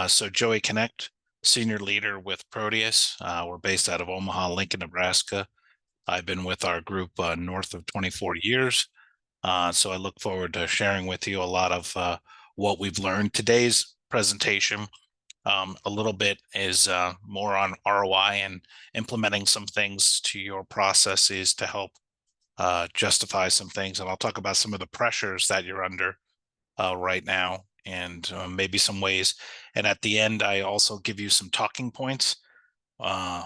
So Joey Connect, senior leader with Proteus. We're based out of Omaha, Lincoln, Nebraska. I've been with our group north of 24 years. So I look forward to sharing with you a lot of what we've learned. Today's presentation, a little bit is more on ROI and implementing some things to your processes to help justify some things. And I'll talk about some of the pressures that you're under right now and maybe some ways. And at the end, I also give you some talking points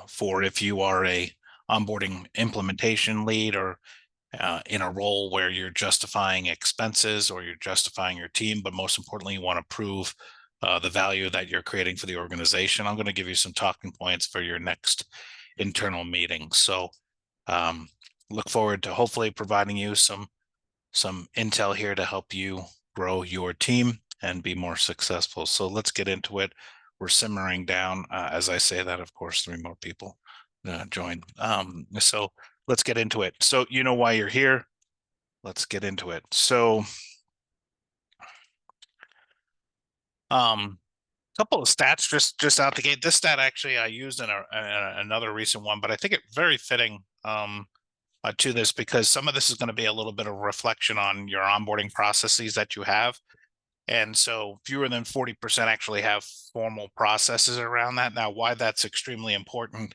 for if you are a onboarding implementation lead or in a role where you're justifying expenses or you're justifying your team, but most importantly, you want to prove the value that you're creating for the organization. I'm going to give you some talking points for your next internal meeting. So look forward to hopefully providing you some intel here to help you grow your team and be more successful. So let's get into it. We're simmering down. As I say that, of course, 3 more people join. So let's get into it. So you know why you're here. Let's get into it. So couple of stats just out the gate. This stat actually I used in another recent one, but I think it's very fitting to this because some of this is going to be a little bit of reflection on your onboarding processes that you have. And so fewer than 40% actually have formal processes around that. Now, why that's extremely important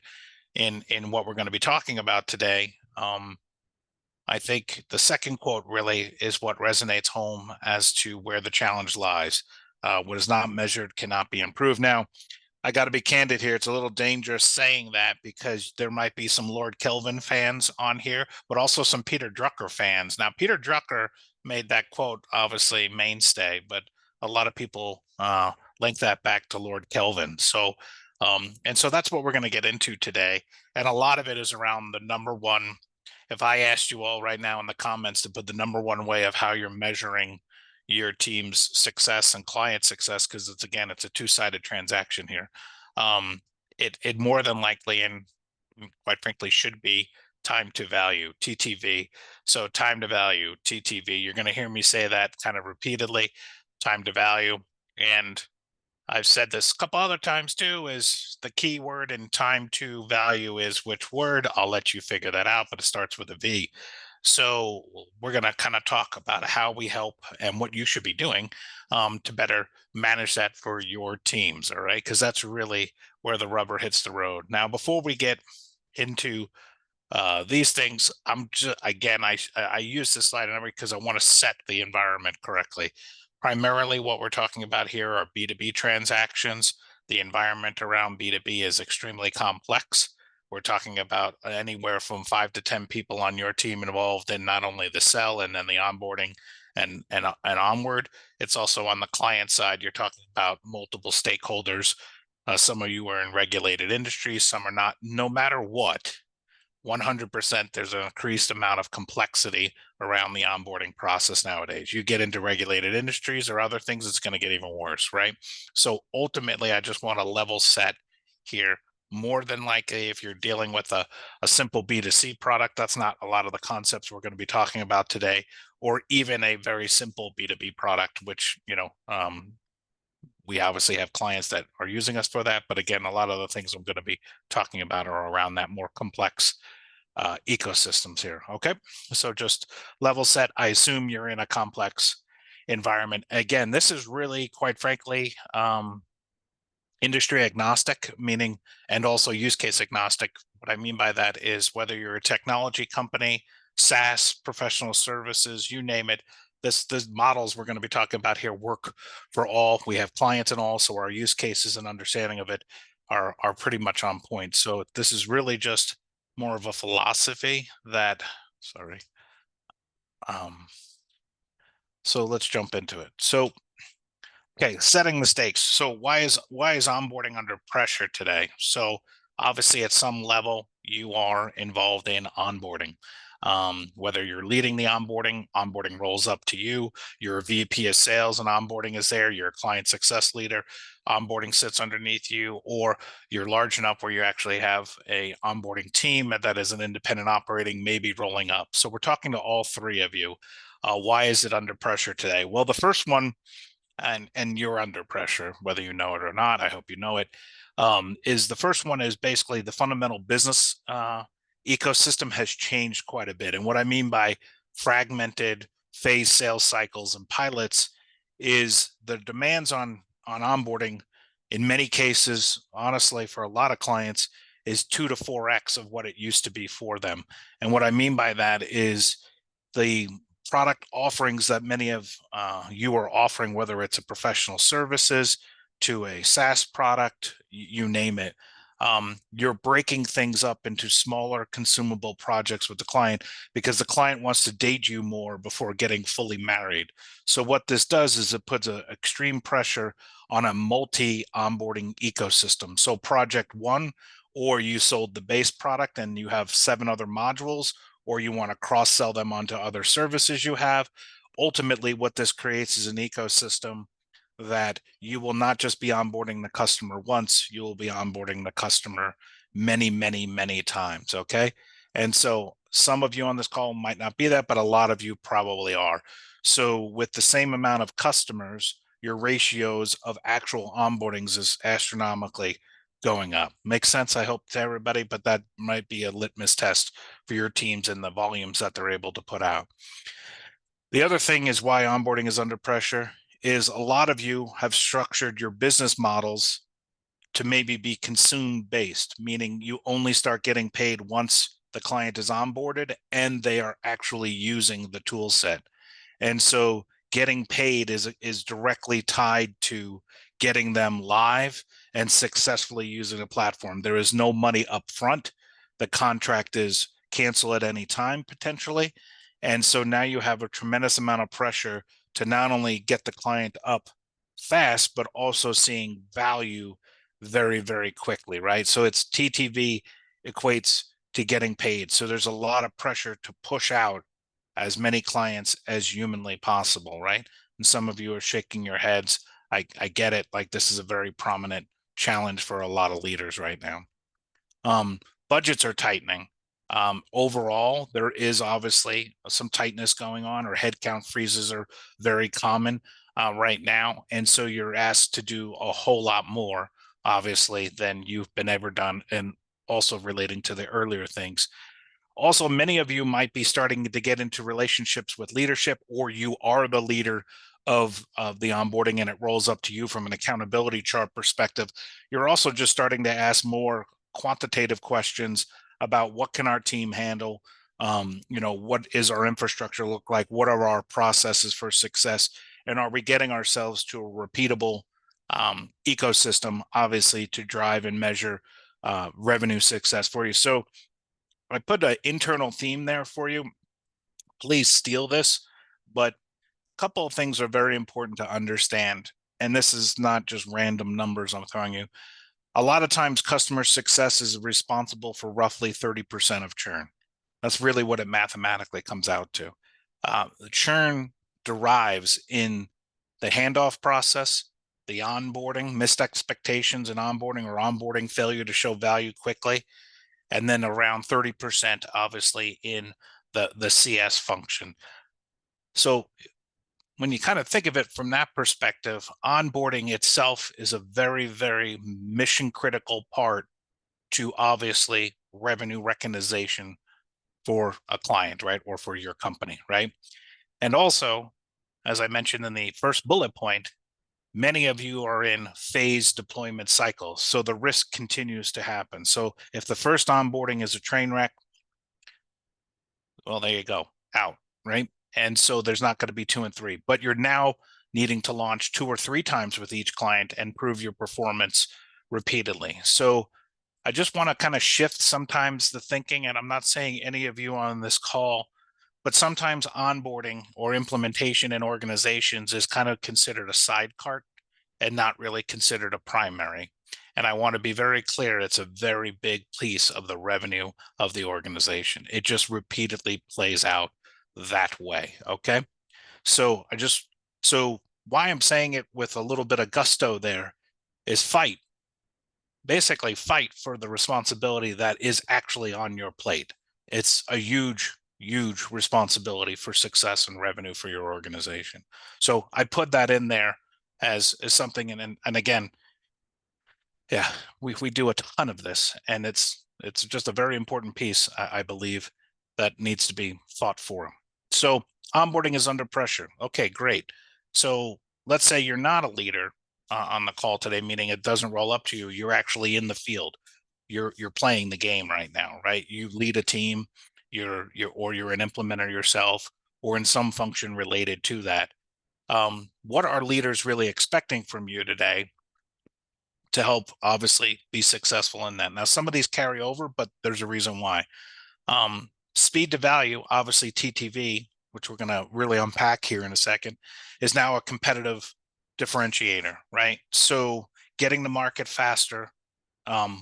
in what we're going to be talking about today, I think the second quote really is what resonates home as to where the challenge lies. What is not measured cannot be improved. Now, I got to be candid here. It's a little dangerous saying that because there might be some Lord Kelvin fans on here, but also some Peter Drucker fans. Now, Peter Drucker made that quote obviously mainstay, but a lot of people link that back to Lord Kelvin. So, and so that's what we're going to get into today. And a lot of it is around the number one. If I asked you all right now in the comments to put the number one way of how you're measuring your team's success and client success, because it's a two-sided transaction here. It more than likely and quite frankly should be time to value, TTV. So time to value, TTV. You're going to hear me say that kind of repeatedly, time to value. And I've said this a couple other times too, is the key word in time to value is which word? I'll let you figure that out, but it starts with a V. So we're going to kind of talk about how we help and what you should be doing to better manage that for your teams. All right. Because that's really where the rubber hits the road. Now, before we get into these things, I'm just, again, I use this slide because I want to set the environment correctly. Primarily what we're talking about here are B2B transactions. The environment around B2B is extremely complex. We're talking about anywhere from 5 to 10 people on your team involved in not only the sell and then the onboarding and onward. It's also on the client side. You're talking about multiple stakeholders. Some of you are in regulated industries, some are not. No matter what, 100% there's an increased amount of complexity around the onboarding process nowadays. You get into regulated industries or other things, it's going to get even worse, right? So ultimately, I just want to level set here. More than likely, if you're dealing with a simple B2C product, that's not a lot of the concepts we're going to be talking about today, or even a very simple B2B product, which, we obviously have clients that are using us for that. But again, a lot of the things I'm going to be talking about are around that more complex ecosystems here. Okay. So just level set. I assume you're in a complex environment. Again, this is really, quite frankly, industry agnostic, meaning, and also use case agnostic. What I mean by that is whether you're a technology company, SaaS, professional services, you name it, this models we're going to be talking about here work for all. We have clients and all, so our use cases and understanding of it are pretty much on point. So this is really just more of a philosophy that, sorry. So let's jump into it. So, okay, setting the stakes. So why is onboarding under pressure today? So obviously at some level you are involved in onboarding. Whether you're leading the onboarding rolls up to you. You're a VP of sales and onboarding is there. You're a client success leader, onboarding sits underneath you, or you're large enough where you actually have a onboarding team that is an independent operating, maybe rolling up. So we're talking to all three of you. Why is it under pressure today? Well, the first one and you're under pressure, whether you know it or not. I hope you know it. Is the first one is basically the fundamental business ecosystem has changed quite a bit. And what I mean by fragmented phase sales cycles and pilots is the demands on onboarding in many cases, honestly, for a lot of clients, is 2 to 4x of what it used to be for them. And what I mean by that is the product offerings that many of you are offering, whether it's a professional services to a SaaS product, you name it. You're breaking things up into smaller consumable projects with the client because the client wants to date you more before getting fully married. So what this does is it puts a extreme pressure on a multi onboarding ecosystem. So project one, or you sold the base product and you have 7 other modules, or you want to cross sell them onto other services you have. Ultimately, what this creates is an ecosystem that you will not just be onboarding the customer once, you will be onboarding the customer many, many, many times. Okay. And so some of you on this call might not be that, but a lot of you probably are. So with the same amount of customers, your ratios of actual onboardings is astronomically going up. Makes sense, I hope, to everybody, but that might be a litmus test for your teams and the volumes that they're able to put out. The other thing is why onboarding is under pressure is a lot of you have structured your business models to maybe be consume based, meaning you only start getting paid once the client is onboarded and they are actually using the tool set. And so getting paid is directly tied to getting them live and successfully using the platform. There is no money up front. The contract is cancel at any time potentially. And so now you have a tremendous amount of pressure to not only get the client up fast, but also seeing value very, very quickly, right? So it's TTV equates to getting paid. So there's a lot of pressure to push out as many clients as humanly possible, right? And some of you are shaking your heads. I get it. Like, this is a very prominent challenge for a lot of leaders right now. Budgets are tightening. Overall, there is obviously some tightness going on, or headcount freezes are very common right now. And so you're asked to do a whole lot more, obviously, than you've been ever done. And also relating to the earlier things. Also, many of you might be starting to get into relationships with leadership, or you are the leader of the onboarding and it rolls up to you from an accountability chart perspective. You're also just starting to ask more quantitative questions about what can our team handle? What is our infrastructure look like? What are our processes for success? And are we getting ourselves to a repeatable ecosystem, obviously, to drive and measure revenue success for you? So I put an internal theme there for you. Please steal this, but a couple of things are very important to understand. And this is not just random numbers I'm throwing you. A lot of times customer success is responsible for roughly 30% of churn. That's really what it mathematically comes out to. The churn derives in the handoff process, the onboarding, missed expectations in onboarding, or onboarding failure to show value quickly, and then around 30% obviously in the CS function. So when you kind of think of it from that perspective, onboarding itself is a very, very mission critical part to obviously revenue recognition for a client, right? Or for your company, right? And also, as I mentioned in the first bullet point, many of you are in phase deployment cycles. So the risk continues to happen. So if the first onboarding is a train wreck, well, there you go, out, right? And so there's not going to be 2 and 3, but you're now needing to launch 2 or 3 times with each client and prove your performance repeatedly. So I just want to kind of shift sometimes the thinking, and I'm not saying any of you on this call, but sometimes onboarding or implementation in organizations is kind of considered a side cart and not really considered a primary. And I want to be very clear, it's a very big piece of the revenue of the organization. It just repeatedly plays out that way. Okay. So why I'm saying it with a little bit of gusto there is basically fight for the responsibility that is actually on your plate. It's a huge, huge responsibility for success and revenue for your organization. So I put that in there as something. And again, yeah, we do a ton of this, and it's just a very important piece, I believe, that needs to be thought for. So onboarding is under pressure. Okay, great. So let's say you're not a leader on the call today, meaning it doesn't roll up to you. You're actually in the field. You're playing the game right now, right? You lead a team. You're an implementer yourself, or in some function related to that. What are leaders really expecting from you today to help obviously be successful in that? Now, some of these carry over, but there's a reason why. Speed to value, obviously TTV, which we're going to really unpack here in a second, is now a competitive differentiator, right? So getting the market faster,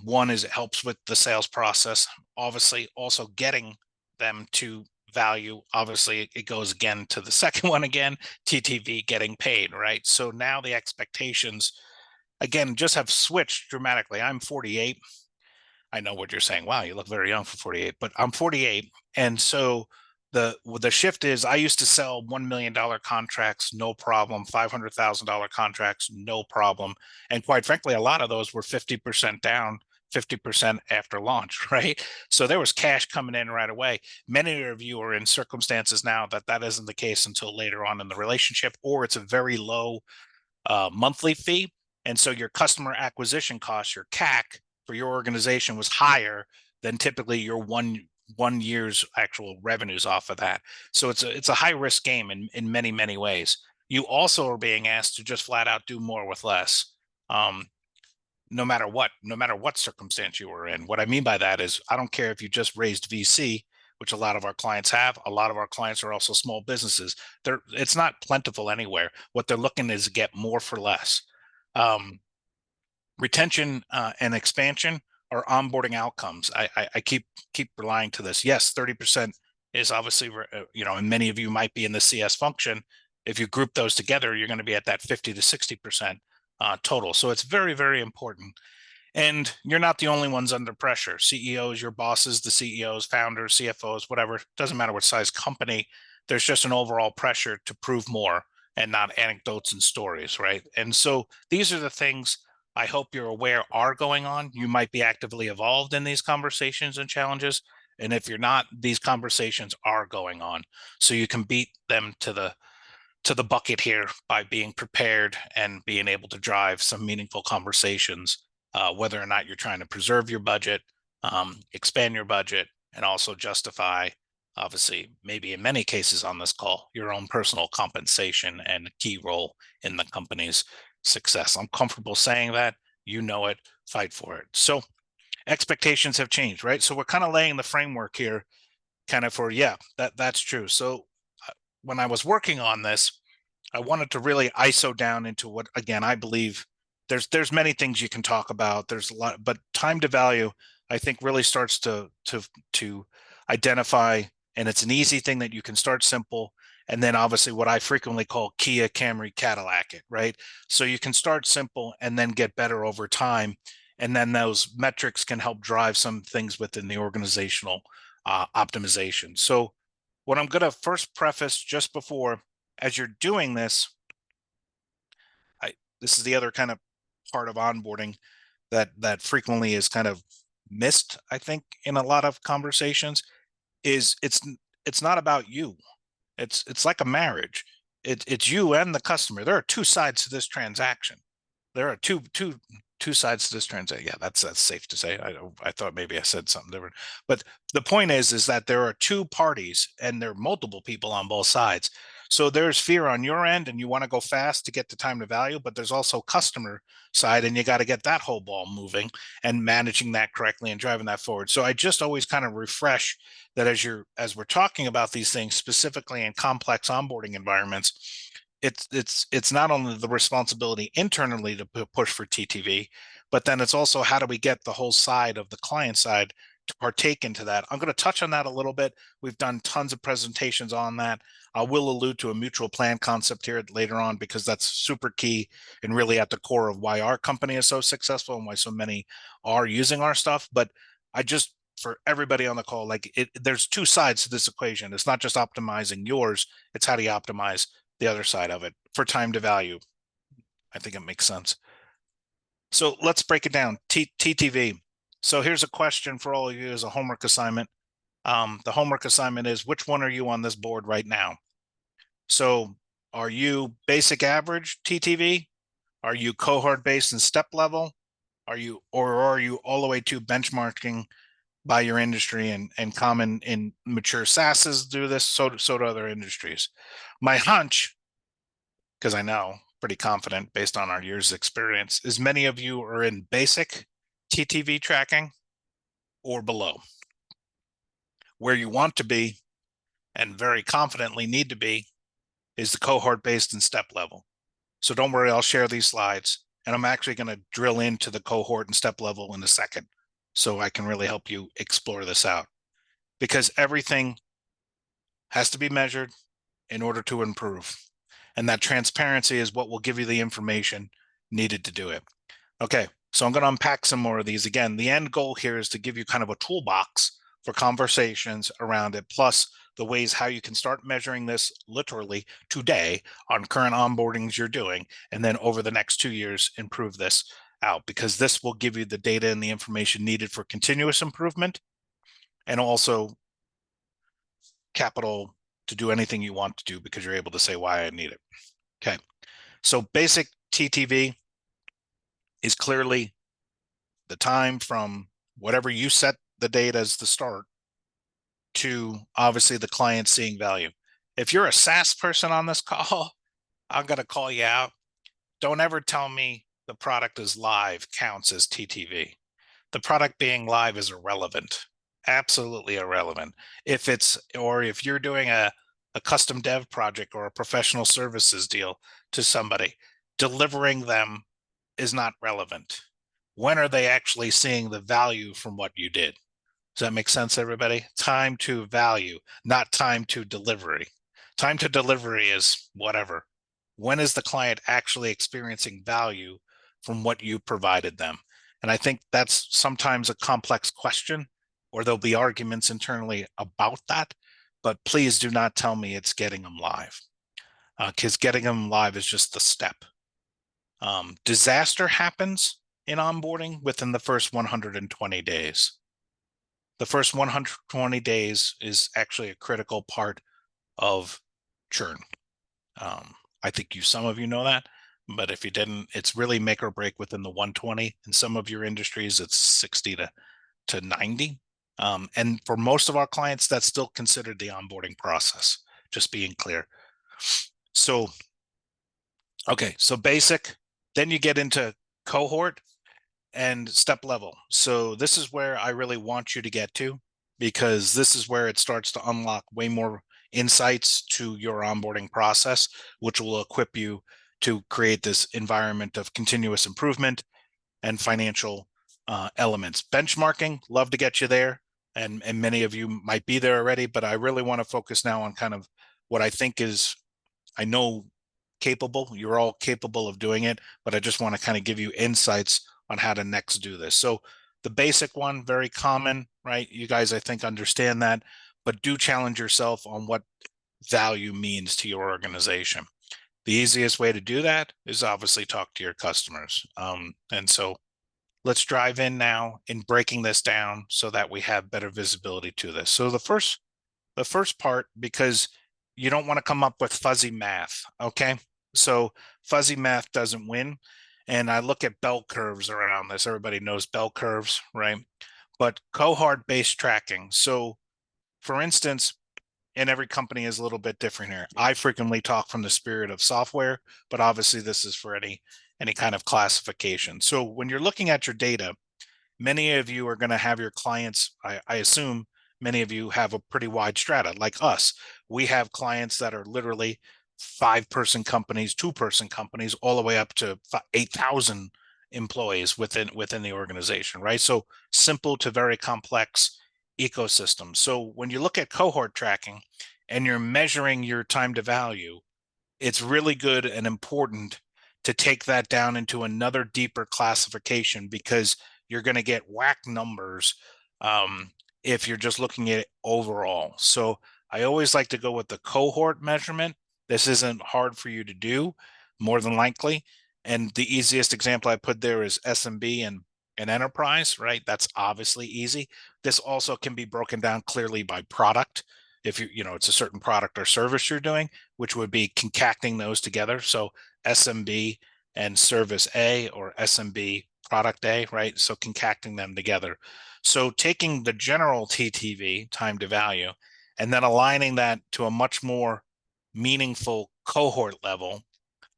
one is it helps with the sales process. Obviously, also getting them to value. Obviously, it goes again to the second one again, TTV, getting paid, right? So now the expectations again just have switched dramatically. I'm 48. I know what you're saying. Wow, you look very young for 48, but I'm 48. And so the shift is I used to sell $1 million contracts, no problem, $500,000 contracts, no problem. And quite frankly, a lot of those were 50% down, 50% after launch, right? So there was cash coming in right away. Many of you are in circumstances now that that isn't the case until later on in the relationship, or it's a very low monthly fee. And so your customer acquisition cost, your CAC for your organization was higher than typically your one year's actual revenues off of that. So it's a high risk game in many ways. You also are being asked to just flat out do more with less. Um, no matter what circumstance you were in. What I mean by that is I don't care if you just raised VC, which a lot of our clients have. A lot of our clients are also small businesses. It's not plentiful anywhere. What they're looking is to get more for less. Um, Retention and expansion are onboarding outcomes. I keep relying to this. Yes, 30% is obviously, and many of you might be in the CS function. If you group those together, you're going to be at that 50 to 60% total. So it's very important. And you're not the only ones under pressure. CEOs, your bosses, the CEOs, founders, CFOs, whatever, doesn't matter what size company, there's just an overall pressure to prove more and not anecdotes and stories, right? And so these are the things I hope you're aware are going on. You might be actively involved in these conversations and challenges. And if you're not, these conversations are going on. So you can beat them to the bucket here by being prepared and being able to drive some meaningful conversations, whether or not you're trying to preserve your budget, expand your budget, and also justify, obviously, maybe in many cases on this call, your own personal compensation and key role in the company's success. I'm comfortable saying that. You know it, fight for it. So expectations have changed, right? So we're kind of laying the framework here kind of for, yeah, that's true. So when I was working on this, I wanted to really ISO down into what, again, I believe there's many things you can talk about. There's a lot, but time to value, I think, really starts to identify, and it's an easy thing that you can start simple. And then obviously what I frequently call Kia, Camry, Cadillac it, right? So you can start simple and then get better over time. And then those metrics can help drive some things within the organizational optimization. So what I'm going to first preface just before, as you're doing this, this is the other kind of part of onboarding that frequently is kind of missed, I think, in a lot of conversations, is it's not about you. It's like a marriage. It's you and the customer. There are two sides to this transaction. There are two sides to this transaction. Yeah, that's safe to say. I thought maybe I said something different, but the point is that there are two parties and there are multiple people on both sides. So there's fear on your end, and you want to go fast to get the time to value, but there's also customer side, and you got to get that whole ball moving and managing that correctly and driving that forward. So I just always kind of refresh that as we're talking about these things, specifically in complex onboarding environments, it's not only the responsibility internally to push for TTV, but then it's also how do we get the whole side of the client side to partake into that. I'm going to touch on that a little bit. We've done tons of presentations on that. I will allude to a mutual plan concept here later on because that's super key and really at the core of why our company is so successful and why so many are using our stuff. But I just, for everybody on the call, there's two sides to this equation. It's not just optimizing yours, it's how do you optimize the other side of it for time to value. I think it makes sense. So let's break it down. TTV. So here's a question for all of you as a homework assignment. The homework assignment is, which one are you on this board right now? So are you basic average TTV? Are you cohort based and step level? Are you all the way to benchmarking by your industry, and common in mature SaaSes do this, so do other industries. My hunch, because I know pretty confident based on our years of experience, is many of you are in basic TTV tracking or below. Where you want to be and very confidently need to be is the cohort based and step level. So don't worry, I'll share these slides, and I'm actually going to drill into the cohort and step level in a second, so I can really help you explore this out, because everything has to be measured in order to improve. And that transparency is what will give you the information needed to do it. Okay, so I'm going to unpack some more of these. Again, the end goal here is to give you kind of a toolbox for conversations around it, plus the ways how you can start measuring this literally today on current onboardings you're doing, and then over the next 2 years, improve this out, because this will give you the data and the information needed for continuous improvement, and also capital to do anything you want to do, because you're able to say why I need it. Okay, so basic TTV is clearly the time from whatever you set the date as the start to obviously the client seeing value. If you're a SaaS person on this call, I'm going to call you out. Don't ever tell me the product is live counts as TTV. The product being live is irrelevant, absolutely irrelevant. If you're doing a custom dev project or a professional services deal to somebody, delivering them is not relevant. When are they actually seeing the value from what you did? Does that make sense, everybody? Time to value, not time to delivery. Time to delivery is whatever. When is the client actually experiencing value from what you provided them? And I think that's sometimes a complex question, or there'll be arguments internally about that. But please do not tell me it's getting them live, because getting them live is just the step. Disaster happens in onboarding within the first 120 days. The first 120 days is actually a critical part of churn. I think some of you know that, but if you didn't, it's really make or break within the 120. In some of your industries, it's 60 to 90. And for most of our clients, that's still considered the onboarding process, just being clear. So, okay, so basic, then you get into cohort and step level. So this is where I really want you to get to, because this is where it starts to unlock way more insights to your onboarding process, which will equip you to create this environment of continuous improvement and financial elements. Benchmarking, love to get you there. And many of you might be there already, but I really want to focus now on kind of what I think is, I know, capable. You're all capable of doing it, but I just want to kind of give you insights on how to next do this. So the basic one, very common, right? You guys, I think, understand that, but do challenge yourself on what value means to your organization. The easiest way to do that is obviously talk to your customers. And so let's drive in now in breaking this down so that we have better visibility to this. So the first part, because you don't want to come up with fuzzy math, okay? So fuzzy math doesn't win. And I look at bell curves around this. Everybody knows bell curves, right? But cohort-based tracking. So for instance, and every company is a little bit different here. I frequently talk from the spirit of software, but obviously this is for any kind of classification. So when you're looking at your data, many of you are going to have your clients, I assume many of you have a pretty wide strata, like us. We have clients that are literally 5-person companies, 2-person companies, all the way up to 8,000 employees within the organization, right? So simple to very complex ecosystem. So when you look at cohort tracking and you're measuring your time to value, it's really good and important to take that down into another deeper classification, because you're going to get whack numbers if you're just looking at it overall. So I always like to go with the cohort measurement. This isn't hard for you to do, more than likely. And the easiest example I put there is SMB and enterprise, right? That's obviously easy. This also can be broken down clearly by product. If it's a certain product or service you're doing, which would be concocting those together. So SMB and service A, or SMB product A, right? So concocting them together. So taking the general TTV, time to value, and then aligning that to a much more meaningful cohort level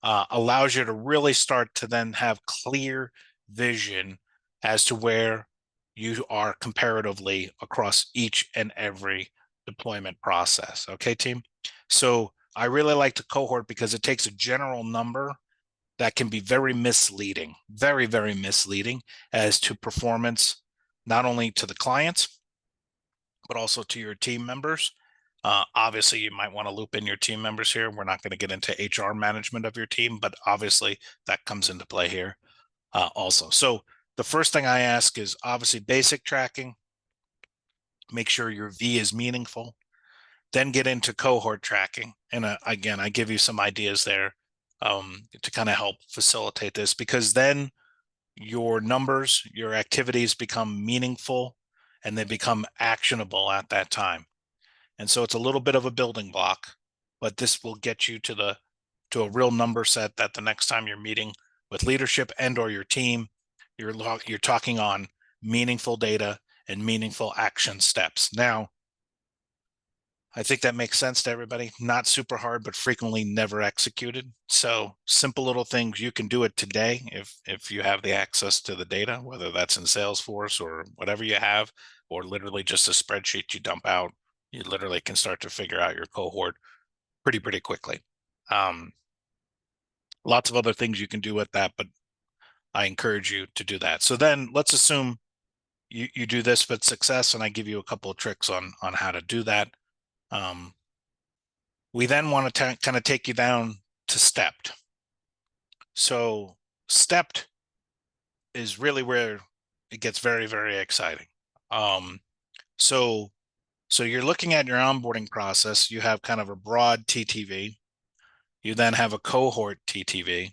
allows you to really start to then have clear vision as to where you are comparatively across each and every deployment process. Okay, team? So I really like the cohort because it takes a general number that can be very misleading, very, very misleading as to performance, not only to the clients, but also to your team members. Obviously, you might want to loop in your team members here. We're not going to get into HR management of your team, but obviously that comes into play here also. So the first thing I ask is obviously basic tracking. Make sure your V is meaningful. Then get into cohort tracking. And again, I give you some ideas there to kind of help facilitate this, because then your numbers, your activities become meaningful and they become actionable at that time. And so it's a little bit of a building block, but this will get you to a real number set that the next time you're meeting with leadership and or your team, you're talking on meaningful data and meaningful action steps. Now, I think that makes sense to everybody. Not super hard, but frequently never executed. So simple little things. You can do it today if you have the access to the data, whether that's in Salesforce or whatever you have, or literally just a spreadsheet you dump out. You literally can start to figure out your cohort pretty quickly. Lots of other things you can do with that, but I encourage you to do that. So then let's assume you do this with success, and I give you a couple of tricks on how to do that. We then want to kind of take you down to stepped. So stepped is really where it gets very, very exciting. So you're looking at your onboarding process. You have kind of a broad TTV. You then have a cohort TTV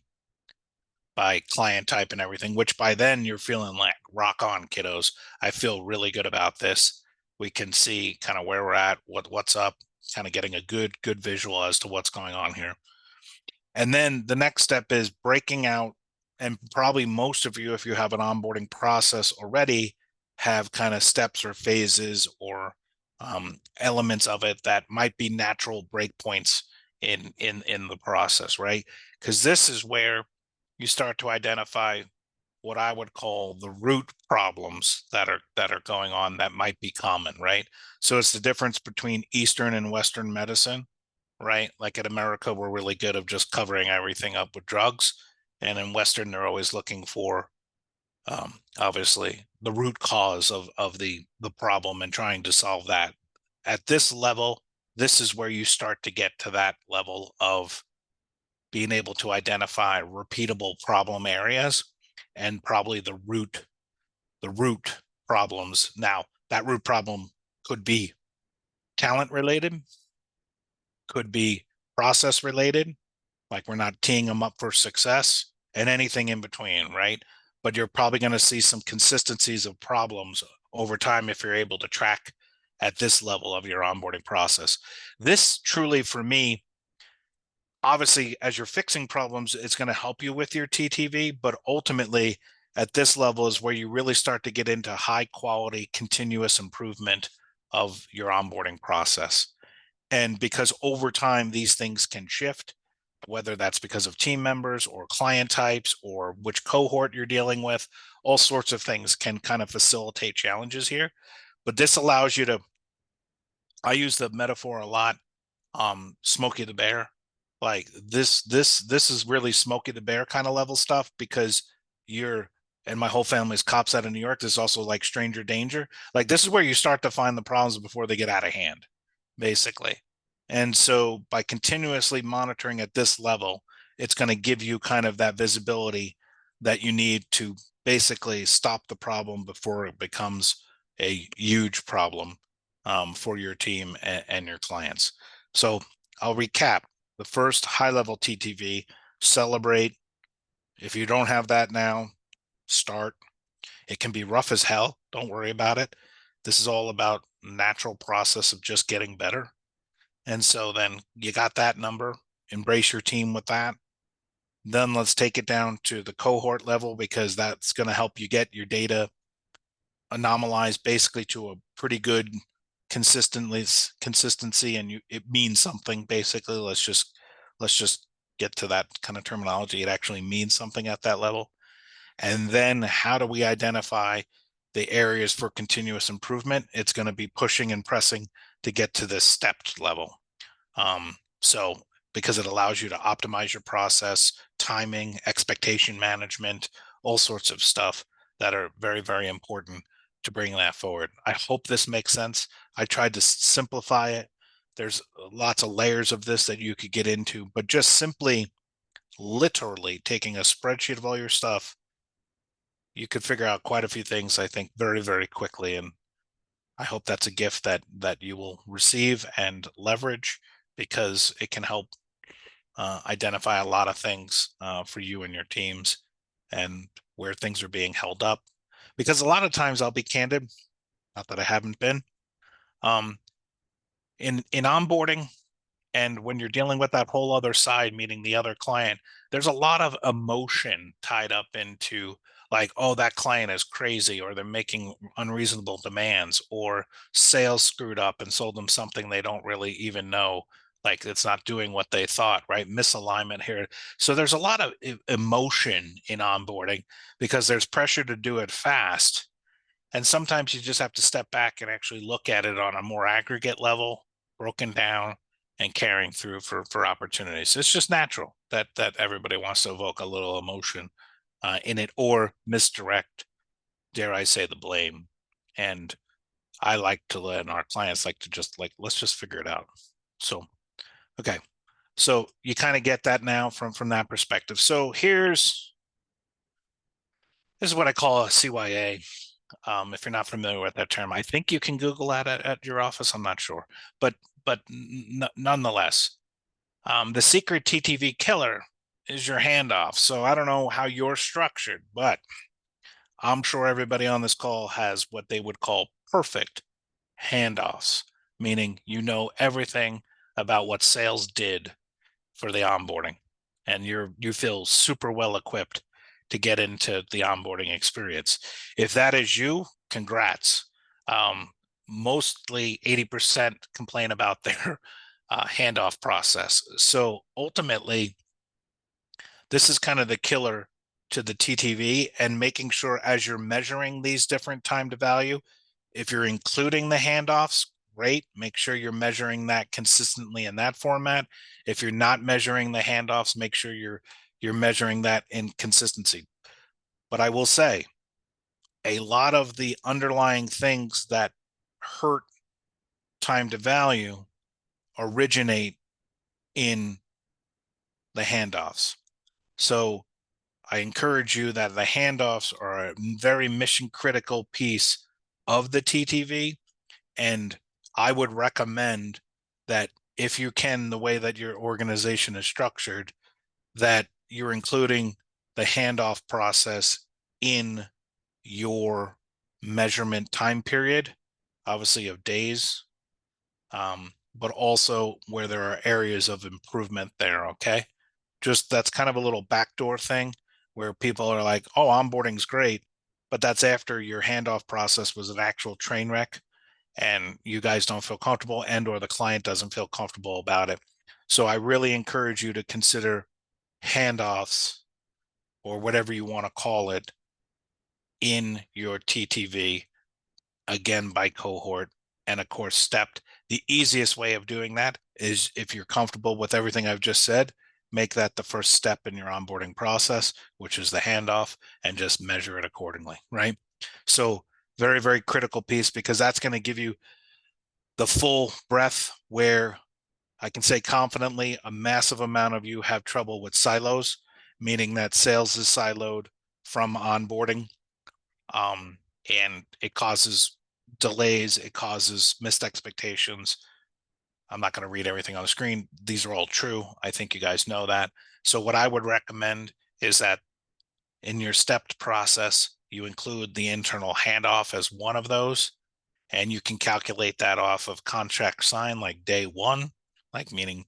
by client type and everything, which by then you're feeling like rock on, kiddos. I feel really good about this. We can see kind of where we're at, what's up, kind of getting a good visual as to what's going on here. And then the next step is breaking out, and probably most of you, if you have an onboarding process already, have kind of steps or phases or elements of it that might be natural breakpoints in the process, right? Because this is where you start to identify what I would call the root problems that are going on that might be common, right? So it's the difference between Eastern and Western medicine, right? Like in America, we're really good of just covering everything up with drugs. And in Western, they're always looking for, obviously, the root cause of the problem and trying to solve that. At this level, this is where you start to get to that level of being able to identify repeatable problem areas and probably the root problems. Now, that root problem could be talent related, could be process related, like we're not teeing them up for success, and anything in between, right? But you're probably going to see some consistencies of problems over time if you're able to track at this level of your onboarding process. This truly, for me, obviously, as you're fixing problems, it's going to help you with your TTV, but ultimately at this level is where you really start to get into high quality, continuous improvement of your onboarding process. And because over time, these things can shift, whether that's because of team members or client types or which cohort you're dealing with, all sorts of things can kind of facilitate challenges here. But this allows you to, I use the metaphor a lot, Smokey the Bear. Like this is really Smokey the Bear kind of level stuff, because you're, and my whole family's cops out of New York. There's also like stranger danger. Like this is where you start to find the problems before they get out of hand, basically. And so by continuously monitoring at this level, it's going to give you kind of that visibility that you need to basically stop the problem before it becomes a huge problem for your team and your clients. So I'll recap. The first high level TTV, celebrate, If you don't have that now, start. It can be rough as hell. Don't worry about it. This is all about natural process of just getting better. And so then you got that number, embrace your team with that. Then let's take it down to the cohort level, because that's going to help you get your data anomalized basically to a pretty good consistency, and it means something basically. Let's just get to that kind of terminology. It actually means something at that level. And then how do we identify the areas for continuous improvement? It's going to be pushing and pressing to get to this stepped level. So because it allows you to optimize your process, timing, expectation management, all sorts of stuff that are very, very important to bring that forward. I hope this makes sense. I tried to simplify it. There's lots of layers of this that you could get into, but just simply literally taking a spreadsheet of all your stuff, you could figure out quite a few things, I think, very, very quickly. And I hope that's a gift that you will receive and leverage, because it can help identify a lot of things for you and your teams, and where things are being held up. Because a lot of times, I'll be candid, not that I haven't been, um, in onboarding, and when you're dealing with that whole other side, meaning the other client, there's a lot of emotion tied up into, like, oh, that client is crazy, or they're making unreasonable demands, or sales screwed up and sold them something they don't really even know, like it's not doing what they thought, right? Misalignment here. So there's a lot of emotion in onboarding, because there's pressure to do it fast. And sometimes you just have to step back and actually look at it on a more aggregate level, broken down, and carrying through for opportunities. It's just natural that everybody wants to evoke a little emotion in it, or misdirect, dare I say, the blame. And I like to let, and our clients like to just, like, let's just figure it out. So, okay. So you kind of get that now from that perspective. So this is what I call a CYA. If you're not familiar with that term, I think you can Google that at your office. I'm not sure, but nonetheless, the secret TTV killer is your handoff. So I don't know how you're structured, but I'm sure everybody on this call has what they would call perfect handoffs, meaning you know everything about what sales did for the onboarding, and you feel super well equipped to get into the onboarding experience. If that is you, congrats. Um, Mostly 80% complain about their handoff process. So ultimately, this is kind of the killer to the TTV, and making sure as you're measuring these different time to value, if you're including the handoffs, great. Make sure you're measuring that consistently in that format. If you're not measuring the handoffs, make sure you're measuring that in consistency. But I will say, a lot of the underlying things that hurt time to value originate in the handoffs. So I encourage you that the handoffs are a very mission critical piece of the TTV. And I would recommend that, if you can, the way that your organization is structured, that you're including the handoff process in your measurement time period, obviously of days, but also where there are areas of improvement there. Okay. Just that's kind of a little backdoor thing where people are like, oh, onboarding's great, but that's after your handoff process was an actual train wreck, and you guys don't feel comfortable, and or the client doesn't feel comfortable about it. So I really encourage you to consider handoffs, or whatever you want to call it, in your TTV, again by cohort, and of course stepped. The easiest way of doing that is, if you're comfortable with everything I've just said, make that the first step in your onboarding process, which is the handoff, and just measure it accordingly, right? So very, very critical piece, because that's going to give you the full breadth, where I can say confidently a massive amount of you have trouble with silos, meaning that sales is siloed from onboarding. And it causes delays, it causes missed expectations. I'm not going to read everything on the screen. These are all true. I think you guys know that. So what I would recommend is that in your stepped process, you include the internal handoff as one of those, and you can calculate that off of contract sign like day one, like meaning,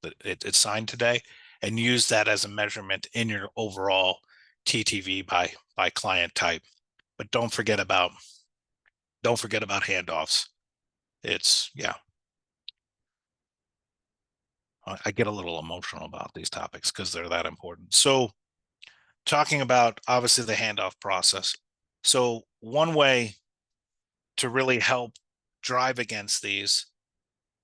that it's signed today, and use that as a measurement in your overall TTV by client type. But don't forget about handoffs. It's yeah. I get a little emotional about these topics because they're that important. So talking about obviously the handoff process. So one way to really help drive against these,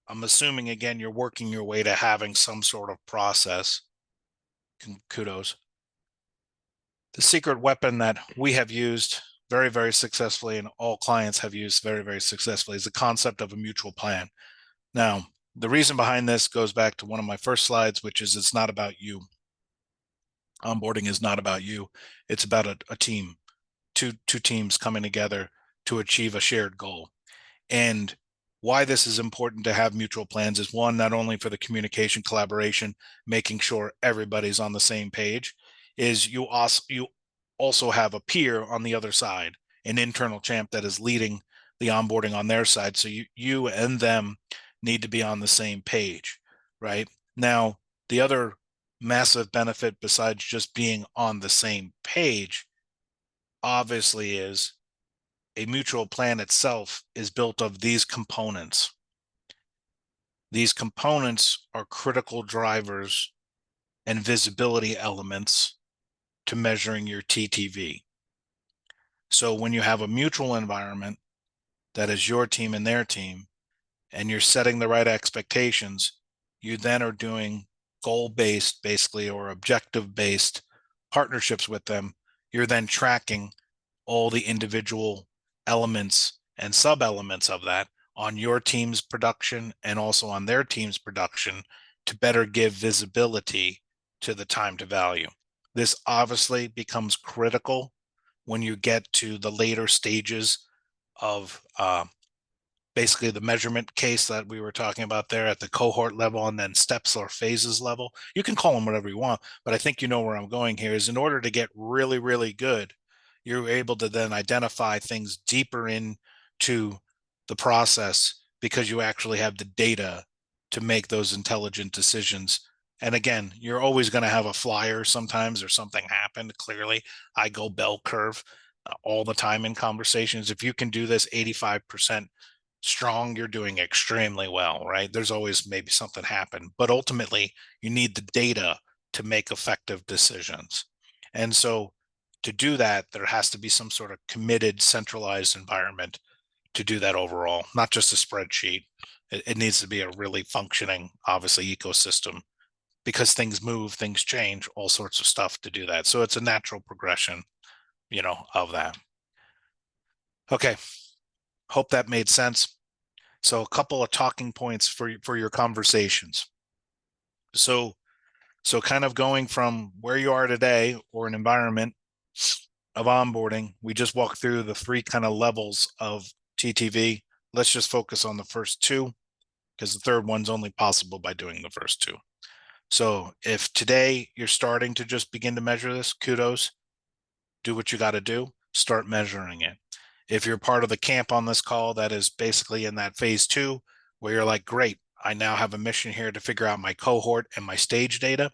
I'm assuming again you're working your way to having some sort of process. Kudos. The secret weapon that we have used very, very successfully and all clients have used very, very successfully is the concept of a mutual plan. Now, the reason behind this goes back to one of my first slides, which is it's not about you. Onboarding is not about you. It's about a team, two teams coming together to achieve a shared goal. And why this is important to have mutual plans is one, not only for the communication collaboration, making sure everybody's on the same page, is you also have a peer on the other side, an internal champ that is leading the onboarding on their side. So you and them need to be on the same page, right? Now, the other massive benefit besides just being on the same page, obviously, is a mutual plan itself is built of these components. These components are critical drivers and visibility elements to measuring your TTV. So when you have a mutual environment that is your team and their team, and you're setting the right expectations, you then are doing goal-based, basically, or objective-based partnerships with them. You're then tracking all the individual elements and sub-elements of that on your team's production and also on their team's production to better give visibility to the time to value. This obviously becomes critical when you get to the later stages of basically the measurement case that we were talking about there at the cohort level and then steps or phases level. You can call them whatever you want, but I think you know where I'm going here is in order to get really, really good, you're able to then identify things deeper into the process because you actually have the data to make those intelligent decisions. And again, you're always going to have a flyer sometimes or something happened. Clearly, I go bell curve all the time in conversations. If you can do this 85% strong, you're doing extremely well, right? There's always maybe something happen, but ultimately you need the data to make effective decisions. And so to do that, there has to be some sort of committed, centralized environment to do that overall, not just a spreadsheet. It needs to be a really functioning, obviously, ecosystem because things move, things change, all sorts of stuff to do that. So it's a natural progression, of that. Okay. Hope that made sense. So a couple of talking points for your conversations. So kind of going from where you are today or an environment of onboarding, we just walked through the three kind of levels of TTV. Let's just focus on the first two because the third one's only possible by doing the first two. So if today you're starting to just begin to measure this, kudos, do what you got to do, start measuring it. If you're part of the camp on this call that is basically in that phase two, where you're like, great, I now have a mission here to figure out my cohort and my stage data.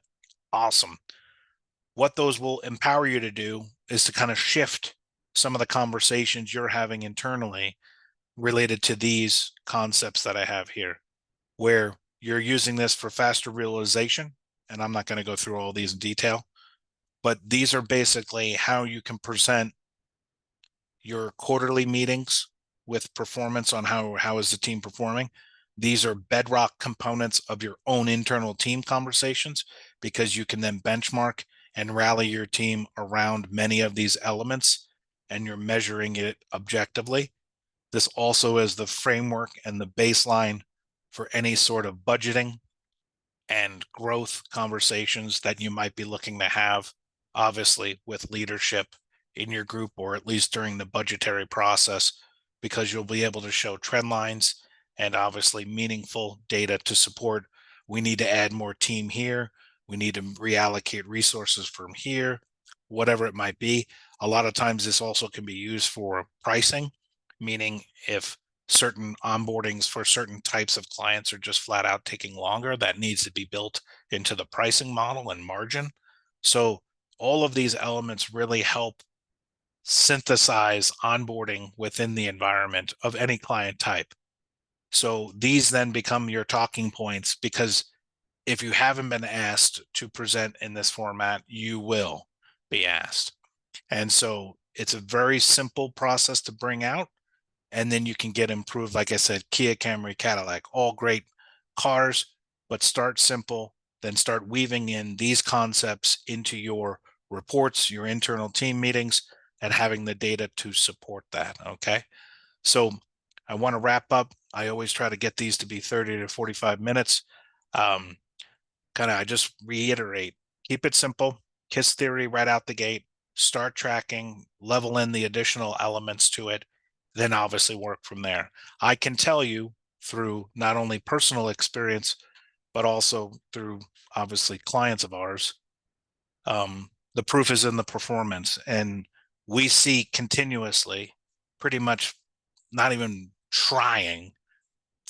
Awesome. What those will empower you to do is to kind of shift some of the conversations you're having internally related to these concepts that I have here, where you're using this for faster realization. And I'm not going to go through all these in detail, but these are basically how you can present your quarterly meetings with performance on how is the team performing. These are bedrock components of your own internal team conversations because you can then benchmark and rally your team around many of these elements and you're measuring it objectively. This also is the framework and the baseline for any sort of budgeting and growth conversations that you might be looking to have, obviously with leadership in your group, or at least during the budgetary process, because you'll be able to show trend lines and obviously meaningful data to support. We need to add more team here. We need to reallocate resources from here. whatever it might be. A lot of times this also can be used for pricing, meaning if certain onboardings for certain types of clients are just flat out taking longer, that needs to be built into the pricing model and margin. So all of these elements really help synthesize onboarding within the environment of any client type. So these then become your talking points, because if you haven't been asked to present in this format, you will be asked. And so it's a very simple process to bring out, and then you can get improved. Like I said, Kia, Camry, Cadillac, all great cars, but start simple, then start weaving in these concepts into your reports, your internal team meetings, and having the data to support that. Okay. So I want to wrap up. I always try to get these to be 30 to 45 minutes. Um, I just reiterate, keep it simple, KISS theory right out the gate, start tracking, level in the additional elements to it, then obviously work from there. I can tell you through not only personal experience, but also through obviously clients of ours, the proof is in the performance. And we see continuously, pretty much not even trying,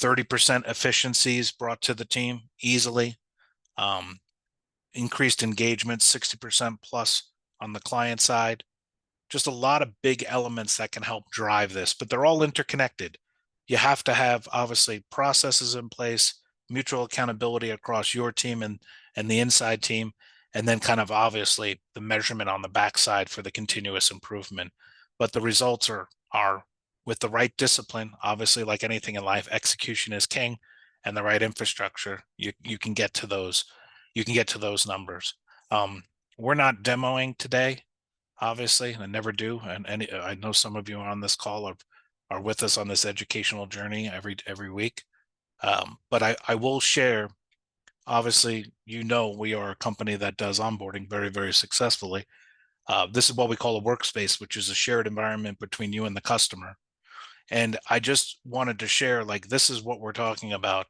30% efficiencies brought to the team easily. Um, Increased engagement, 60% plus on the client side. Just a lot of big elements that can help drive this, but they're all interconnected. You have to have obviously processes in place, mutual accountability across your team and the inside team, and then kind of obviously the measurement on the backside for the continuous improvement. But the results are with the right discipline, obviously, like anything in life, execution is king, and the right infrastructure, you can get to those, numbers. We're not demoing today, obviously, I never do. And I know some of you on this call are with us on this educational journey every week. But I will share, obviously, we are a company that does onboarding very, very successfully. This is what we call a workspace, which is a shared environment between you and the customer. And I just wanted to share, like, this is what we're talking about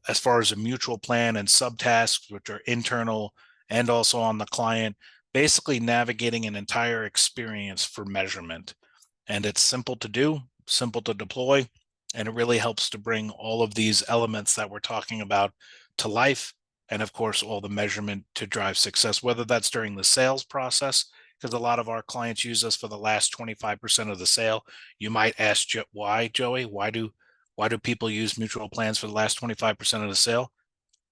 as far as a mutual plan and subtasks, which are internal and also on the client, basically navigating an entire experience for measurement. And it's simple to do, simple to deploy, and it really helps to bring all of these elements that we're talking about to life. And of course, all the measurement to drive success, whether that's during the sales process, because a lot of our clients use us for the last 25% of the sale. You might ask, why, Joey? Why do people use mutual plans for the last 25% of the sale?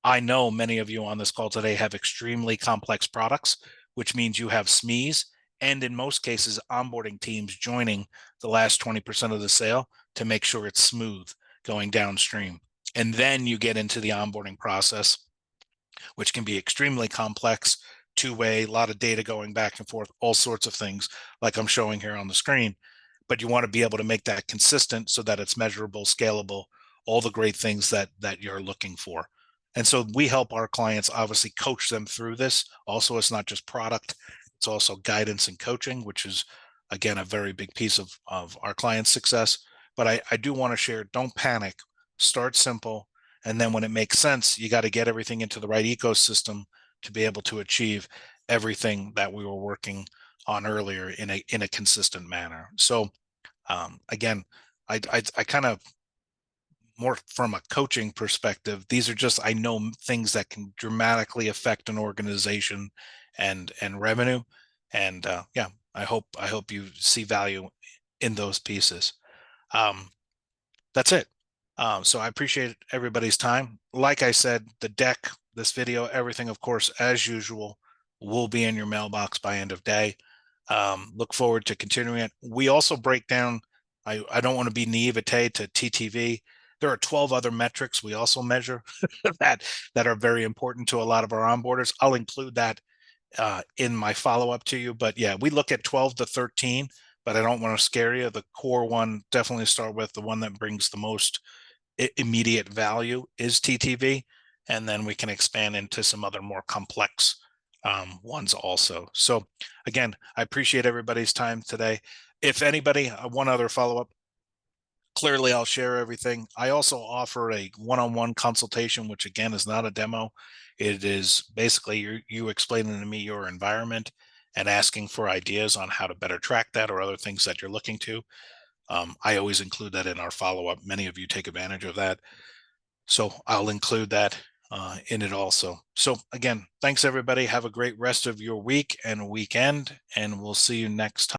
I know many of you on this call today have extremely complex products, which means you have SMEs and in most cases onboarding teams joining the last 20% of the sale to make sure it's smooth going downstream. And then you get into the onboarding process, which can be extremely complex, two-way, a lot of data going back and forth, all sorts of things like I'm showing here on the screen. But you want to be able to make that consistent so that it's measurable, scalable, all the great things that you're looking for. And so we help our clients obviously coach them through this. Also, it's not just product, it's also guidance and coaching, which is, again, a very big piece of our clients' success. But I do want to share, don't panic, start simple. And then when it makes sense, you got to get everything into the right ecosystem to be able to achieve everything that we were working on earlier in a consistent manner. So again, I kind of, more from a coaching perspective, these are just, I know, things that can dramatically affect an organization and revenue. And yeah, I hope you see value in those pieces. Um, that's it. So I appreciate everybody's time. Like I said, the deck, this video, everything, of course, as usual, will be in your mailbox by end of day. Look forward to continuing it. We also break down, I don't want to be naivete to TTV. There are 12 other metrics we also measure that are very important to a lot of our onboarders. I'll include that in my follow-up to you. But yeah, we look at 12 to 13, but I don't want to scare you. The core one, definitely start with the one that brings the most immediate value is TTV. And then we can expand into some other more complex ones also. So again, I appreciate everybody's time today. If anybody, one other follow-up, clearly I'll share everything. I also offer a one-on-one consultation, which again is not a demo. It is basically you explaining to me your environment and asking for ideas on how to better track that or other things that you're looking to. I always include that in our follow-up. Many of you take advantage of that. So I'll include that in it also. So again, thanks everybody. Have a great rest of your week and weekend, and we'll see you next time.